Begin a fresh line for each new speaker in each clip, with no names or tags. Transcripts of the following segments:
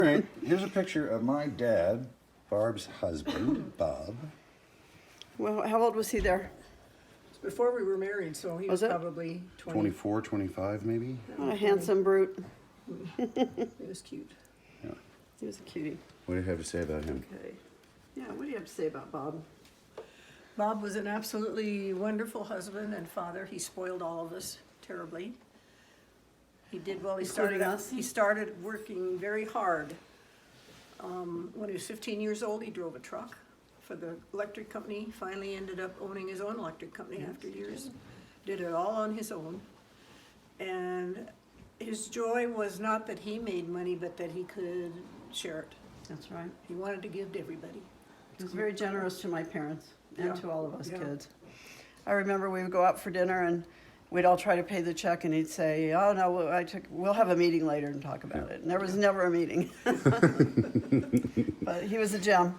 All right, here's a picture of my dad, Barb's husband, Bob.
Well, how old was he there?
Before we were married, so he
Was
was
it?
probably 20.
24, 25 maybe?
What a handsome brute.
He was cute.
Yeah.
He was a cutie.
What do you have to say about him?
Okay.
Yeah, what do you have to say about Bob?
Bob was an absolutely wonderful husband and father. He spoiled all of us terribly. He did well.
Including us?
He started working very hard. When he was 15 years old, he drove a truck for the electric company. Finally ended up owning his own electric company after years. Did it all on his own. And his joy was not that he made money, but that he could share it.
That's right.
He wanted to give to everybody.
He was very generous to my parents and
Yeah.
to all of us
Yeah.
kids. I remember we would go out for dinner and we'd all try to pay the check and he'd say, "Oh no, we'll have a meeting later and talk about it." And there was never a meeting. But he was a gem.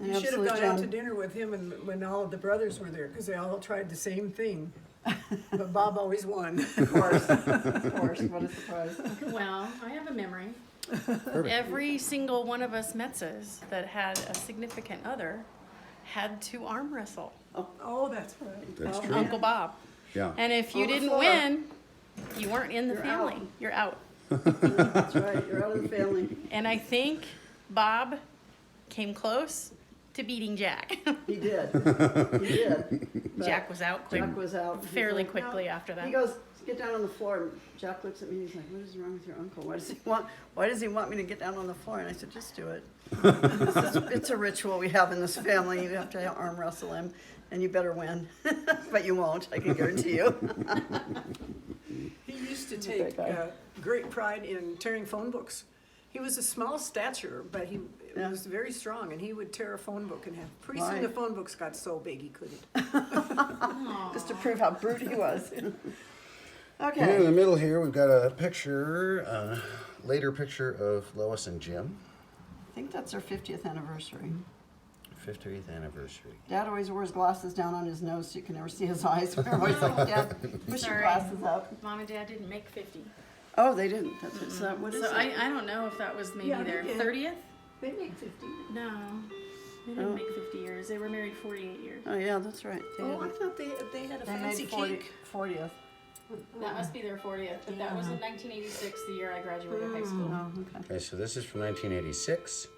An
You should have
absolute
gone out to
gem.
dinner with him and when all of the brothers were there, because they all tried the same thing. But Bob always won.
Of course, of course. What a surprise.
Well, I have a memory. Every single one of us Metzes that had a significant other had to arm wrestle
Oh, that's right.
That's true.
Uncle Bob.
Yeah.
And if you
On the
didn't
floor.
win, you weren't in the
You're
family.
out.
You're out.
That's right. You're out of the family.
And I think Bob came close to beating Jack.
He did. He did. But
Jack was out quick,
Jack was out. He's
fairly
like,
quickly
"No."
after that.
He goes, "Get down on the floor." And Jack looks at me. He's like, "What is wrong with your uncle? Why does he want me to get down on the floor?" And I said, "Just do it. It's a ritual we have in this family. You have to arm wrestle him, and you better win." But you won't. I can guarantee you.
He used to
a
take
great guy.
great pride in tearing phone books. He was a small stature, but he
Yeah.
was very strong, and he would tear a phone book in half. Pretty soon
Right.
the phone books got so big he couldn't.
Just to prove how brute he was.
Here in
Okay.
the middle here, we've got a picture, later picture of Lois and Jim.
I think that's our 50th anniversary.
50th anniversary.
Dad always wears glasses down on his nose so you can never see his eyes. We're always like, "Dad, push your
Sorry.
glasses up."
Mom and Dad didn't make 50.
Oh, they didn't. That's what's that. What is
So
it?
I don't know if that was maybe
Yeah, they
their
did.
30th?
They made 50.
No, they
Oh.
didn't make 50 years. They were married 48 years.
Oh yeah, that's right. They,
Oh, I
did.
thought they had a
They
fancy
made 40,
cake.
40th.
That must be their 40th, but that was in 1986, the year I graduated high school.
Oh, okay.
Okay, so this is from 1986.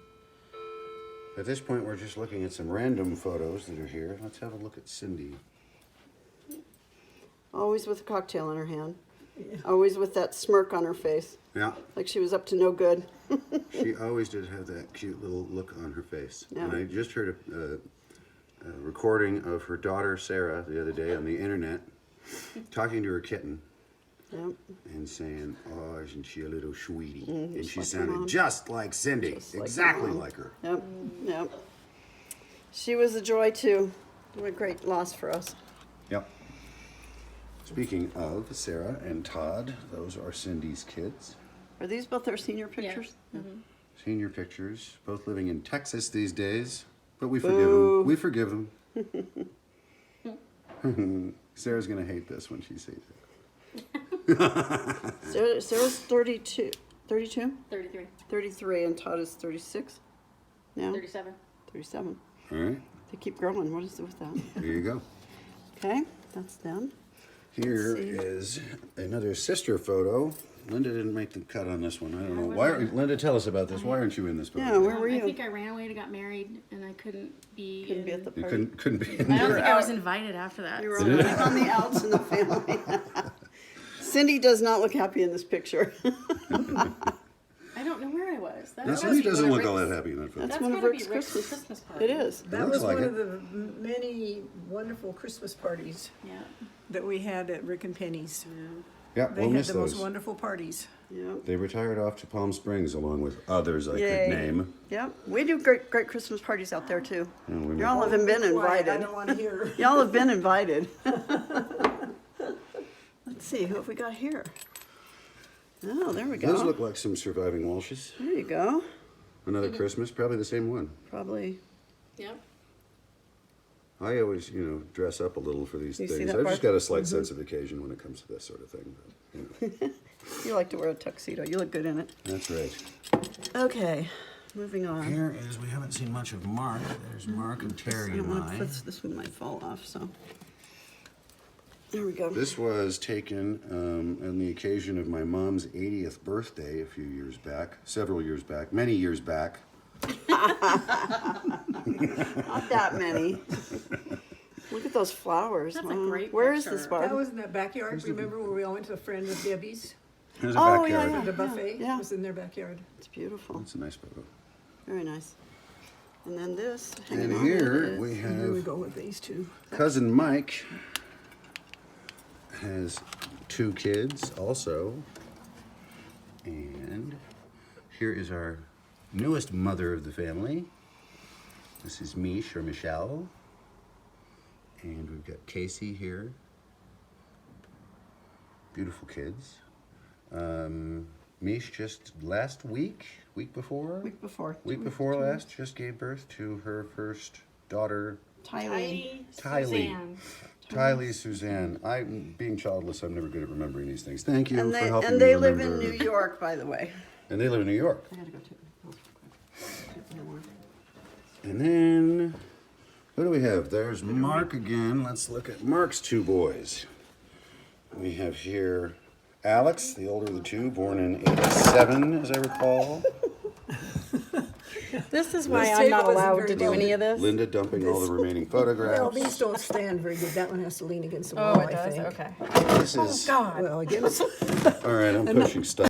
At this point, we're just looking at some random photos that are here. Let's have a look at Cindy.
Always with a cocktail in her hand. Always with that smirk on her face,
Yeah,
like she was up to no good.
she always did have that cute little look on her face.
Yeah.
And I just heard a recording of her daughter Sarah the other day on the internet talking to her kitten
Yep.
and saying, "Oh, isn't she a little sweetie?" and
just
she
like her
sounded
mom.
just like Cindy,
Just like her
exactly
mom.
like her.
Yep. Yep. She was a joy too. What a great loss for us.
Yep. Speaking of Sarah and Todd, those are Cindy's kids.
Are these both our senior pictures?
Senior pictures, both living in Texas these days, but we forgive
Boo.
them. We forgive them. Sarah's gonna hate this when she sees it.
Sarah's 32. 32?
33,
33, and Todd is 36 now?
37.
37.
All right,
They keep growing. What is it with that?
there you go.
Okay, that's them.
Here
see.
is another sister photo. Linda didn't make the cut on this one. I don't know
I
why.
wasn't.
Linda, tell us about this. Why aren't you in this photo?
Yeah, where were
I
you?
think I ran away and got married, and I couldn't be.
Couldn't be at the
You
party.
couldn't be. In
I don't
were
think I was
out.
invited after that.
You were
so-
on the outs in the family. Cindy does not look happy in this picture.
I don't know where I was. That
Yeah,
must
Cindy
be
doesn't
one of
look all that
Rick's-
happy in that photo.
That's
That's
one of
gotta
Rick's
be Rick's
Christmas.
Christmas party.
It is.
That
looks
was
like
one
it.
of the many wonderful Christmas parties
Yeah.
that we had at Rick and Penny's.
Yeah,
They
we'll
had
miss
the
those.
most wonderful parties.
Yep.
They retired off to Palm Springs along with others I
Yay.
could name.
Yep. We do great Christmas parties out there too.
Yeah, we
Y'all
make-
haven't been
Quiet, I
invited.
don't want to hear.
Y'all have been invited. Let's see, who have we got here? Oh, there we go.
Those look like some surviving Walshes.
There you go.
Another Christmas, probably the same one.
Probably.
Yep.
I always, dress up a little for these
You see
things.
that
I've just
part?
got a slight sense of occasion when it comes to this sort of thing. But,
You like to wear a tuxedo. You look good in it.
that's right.
Okay, moving on.
Here is, we haven't seen much of Mark. There's Mark and Terry and I.
This one might fall off, so. There we go.
This was taken on the occasion of my mom's 80th birthday a few years back, several years back, many years back.
Not that many. Look at those flowers.
That's a
Wow.
great
Where is
picture.
this,
That
Barb?
was in that backyard, remember where we all went to a friend of Debbie's?
There's a
Oh,
backyard.
yeah,
The buffet
yeah.
was in their backyard.
It's beautiful.
That's a nice photo.
Very nice. And then this.
And
hanging on
here
it
we
is-
And here we
have
go with these two.
cousin Mike has 2 kids also. And here is our newest mother of the family. This is Mish or Michelle. And we've got Casey here. Beautiful kids. Mish just last week before?
Week before.
Week before last, just gave birth to her first daughter,
Tylee.
Tylee.
Suzanne.
Tylee Suzanne. I'm being childless. I'm never good at remembering these things. Thank you
And
for
they,
helping
and
me
they live in
remember.
New York, by the way.
And they live in New York.
I gotta go to real quick.
And then, who do we have? There's Mark again. Let's look at Mark's 2 boys. We have here Alex, the older of the 2, born in '87, as I recall.
This is why
This
I'm
table
not
isn't
allowed
very
to do
well
any of this.
Linda dumping all the remaining
Well,
photographs.
these don't stand very good. That one has to lean against the
Oh,
wall,
it
I
does?
think.
Okay.
This is,
God.
Well, against,
all right, I'm pushing stuff.